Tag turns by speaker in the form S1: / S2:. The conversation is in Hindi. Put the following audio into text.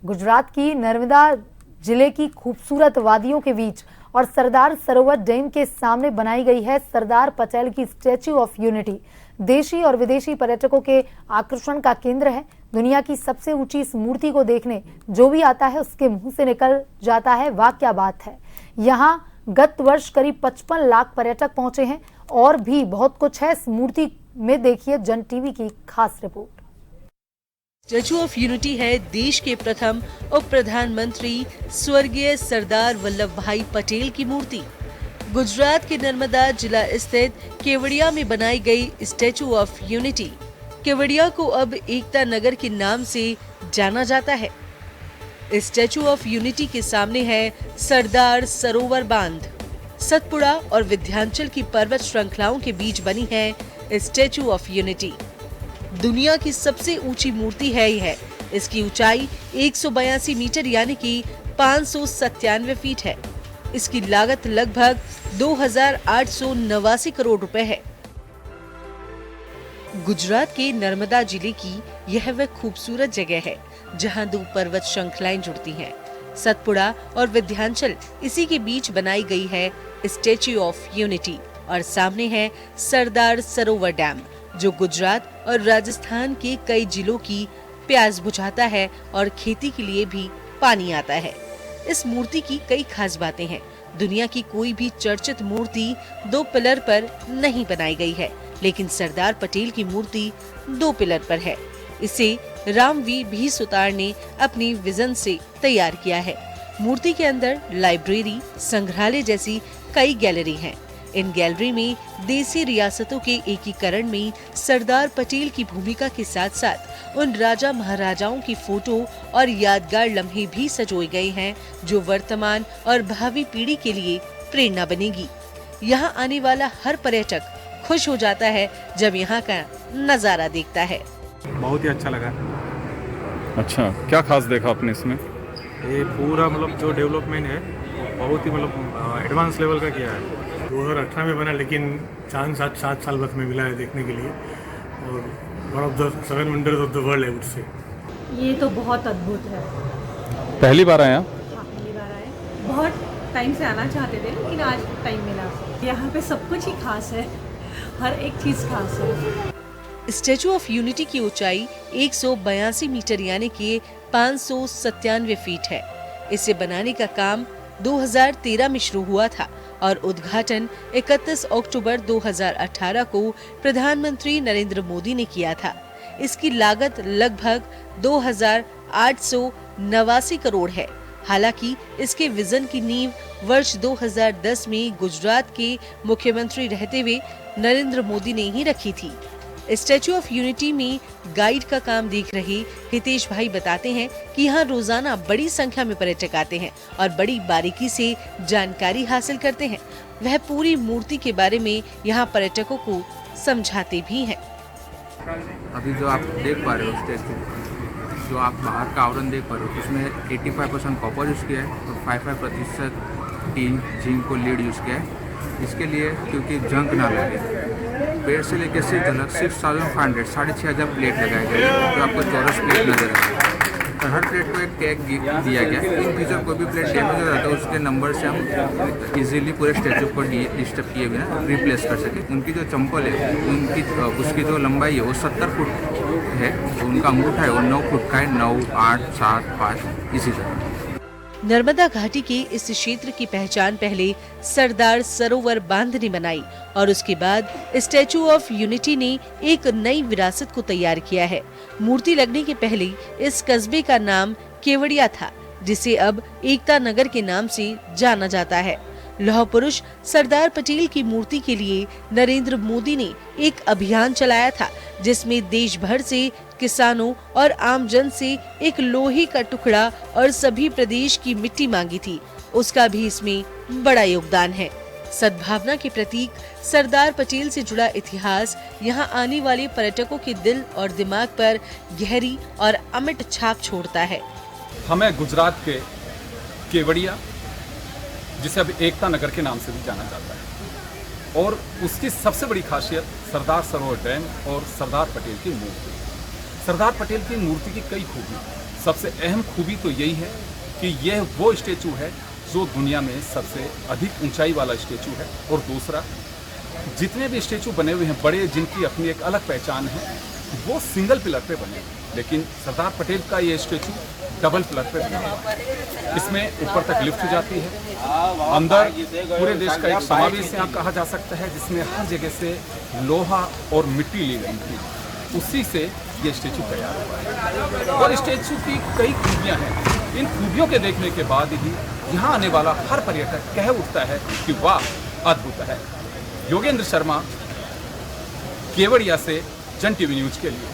S1: गुजरात की नर्मदा जिले की खूबसूरत वादियों के बीच और सरदार सरोवर डैम के सामने बनाई गई है सरदार पटेल की स्टैच्यू ऑफ यूनिटी। देशी और विदेशी पर्यटकों के आकर्षण का केंद्र है। दुनिया की सबसे ऊंची इस मूर्ति को देखने जो भी आता है उसके मुंह से निकल जाता है, वाह क्या बात है। यहाँ गत वर्ष करीब 55 लाख पर्यटक पहुंचे हैं और भी बहुत कुछ है इस मूर्ति में। देखिए जन टीवी की खास रिपोर्ट।
S2: स्टैच्यू ऑफ यूनिटी है देश के प्रथम उप प्रधानमंत्री स्वर्गीय सरदार वल्लभ भाई पटेल की मूर्ति। गुजरात के नर्मदा जिला स्थित केवड़िया में बनाई गई स्टैच्यू ऑफ यूनिटी केवड़िया को अब एकता नगर के नाम से जाना जाता है। स्टैच्यू ऑफ यूनिटी के सामने है सरदार सरोवर बांध। सतपुड़ा और विंध्याचल की पर्वत श्रृंखलाओं के बीच बनी है स्टैच्यू ऑफ यूनिटी। दुनिया की सबसे ऊंची मूर्ति है यह। इसकी ऊंचाई 182 मीटर यानी कि 597 फीट है। इसकी लागत लगभग 2,889 करोड़ रुपए है। गुजरात के नर्मदा जिले की यह वह खूबसूरत जगह है जहां दो पर्वत श्रृंखलाएं जुड़ती हैं। सतपुड़ा और विंध्याचल इसी के बीच बनाई गई है स्टैच्यू ऑफ यूनिटी और सामने है सरदार सरोवर डैम जो गुजरात और राजस्थान के कई जिलों की प्यास बुझाता है और खेती के लिए भी पानी आता है। इस मूर्ति की कई खास बातें हैं। दुनिया की कोई भी चर्चित मूर्ति 2 पिलर पर नहीं बनाई गई है, लेकिन सरदार पटेल की मूर्ति 2 पिलर पर है। इसे रामवी भी सुतार ने अपनी विजन से तैयार किया है। मूर्ति के अंदर लाइब्रेरी, संग्रहालय जैसी कई गैलरी हैं। इन गैलरी में देसी रियासतों के एकीकरण में सरदार पटेल की भूमिका के साथ साथ उन राजा महाराजाओं की फोटो और यादगार लम्हे भी सजोए गए हैं जो वर्तमान और भावी पीढ़ी के लिए प्रेरणा बनेगी। यहाँ आने वाला हर पर्यटक खुश हो जाता है जब यहाँ का नजारा देखता है।
S3: बहुत ही अच्छा लगा।
S4: अच्छा, क्या खास देखा आपने इसमें?
S3: ये पूरा मतलब जो डेवलपमेंट है बहुत ही मतलब एडवांस लेवल का किया है। 2018 में बना लेकिन 7 साल बस में मिला है देखने के लिए और one of the 7 wonders of the world है उससे।
S5: ये तो बहुत अद्भुत है।
S4: पहली बार आया?
S5: हाँ, पहली बार आए। बहुत टाइम से आना चाहते थे लेकिन आज टाइम मिला। यहाँ पे सब कुछ ही खास है, हर एक चीज खास है।
S2: स्टैच्यू ऑफ यूनिटी की ऊंचाई 182 मीटर यानी कि 597 फीट है। इसे बनाने का काम 2013 में शुरू हुआ था और उद्घाटन 31 अक्टूबर 2018 को प्रधानमंत्री नरेंद्र मोदी ने किया था। इसकी लागत लगभग 2,889 करोड़ है। हालांकि इसके विजन की नींव वर्ष 2010 में गुजरात के मुख्यमंत्री रहते हुए नरेंद्र मोदी ने ही रखी थी। स्टैच्यू ऑफ यूनिटी में गाइड का काम देख रहे हितेश भाई बताते हैं कि यहाँ रोजाना बड़ी संख्या में पर्यटक आते हैं और बड़ी बारीकी से जानकारी हासिल करते हैं। वह पूरी मूर्ति के बारे में यहाँ पर्यटकों को समझाते भी हैं।
S6: अभी जो आप देख पा रहे हो स्टैच्यू, जो आप बाहर का आवरण देख पा रहे हो उसमें 85% कॉपर यूज़ किया है और 5% टीन जिंक को लीड यूज़ किया है। इसके लिए क्योंकि जंग ना लगे, पेड़ से लेकर सिर तक 6,500 6,500 प्लेट लगाए गए जो आपको चौरस प्लेट नजर आए और हर प्लेट को एक टैग दिया गया। इन फ्यूचर कोई भी प्लेट डैमेज हो जाता है उसके नंबर से हम इजीली पूरे स्टैच्यू को डिस्टर्ब किए बिना रिप्लेस कर सके। उनकी जो चंपल है उनकी उसकी जो लंबाई है वो 70 फुट है, उनका अंगूठा है वो 9 फुट का है, 9, 8, 7, 5 इसी तरह।
S2: नर्मदा घाटी के इस क्षेत्र की पहचान पहले सरदार सरोवर बांध ने बनाई और उसके बाद स्टैच्यू ऑफ यूनिटी ने एक नई विरासत को तैयार किया है। मूर्ति लगने के पहले इस कस्बे का नाम केवड़िया था, जिसे अब एकता नगर के नाम से जाना जाता है। लौह पुरुष सरदार पटेल की मूर्ति के लिए नरेंद्र मोदी ने एक अभियान चलाया था जिसमें देश भर से किसानों और आमजन से एक लोहे का टुकड़ा और सभी प्रदेश की मिट्टी मांगी थी। उसका भी इसमें बड़ा योगदान है। सद्भावना के प्रतीक सरदार पटेल से जुड़ा इतिहास यहाँ आने वाले पर्यटकों के दिल और दिमाग पर गहरी और अमिट छाप छोड़ता है।
S4: हमें गुजरात के केवड़िया, जिसे अब एकता नगर के नाम से भी जाना जाता है, और उसकी सबसे बड़ी खासियत सरदार सरोवर डैम और सरदार पटेल की मूर्ति। सरदार पटेल की मूर्ति की कई खूबियाँ। सबसे अहम खूबी तो यही है कि यह वो स्टेचू है जो दुनिया में सबसे अधिक ऊंचाई वाला स्टेचू है। और दूसरा, जितने भी स्टेचू बने हुए हैं बड़े, जिनकी अपनी एक अलग पहचान है, वो सिंगल पिलर पे बने हैं, लेकिन सरदार पटेल का ये स्टेचू डबल पिलर पे बना हुआ है। इसमें ऊपर तक लिफ्ट जाती है। अंदर पूरे देश का एक समावेश यहाँ कहा जा सकता है, जिसमें हर जगह से लोहा और मिट्टी ली गई थी, उसी से ये स्टेचू तैयार हुआ है। और स्टेचू की कई खूबियाँ हैं। इन खूबियों के देखने के बाद ही यहाँ आने वाला हर पर्यटक कह उठता है कि वाह, अद्भुत है। योगेंद्र शर्मा, केवड़िया से जन टीवी न्यूज के लिए।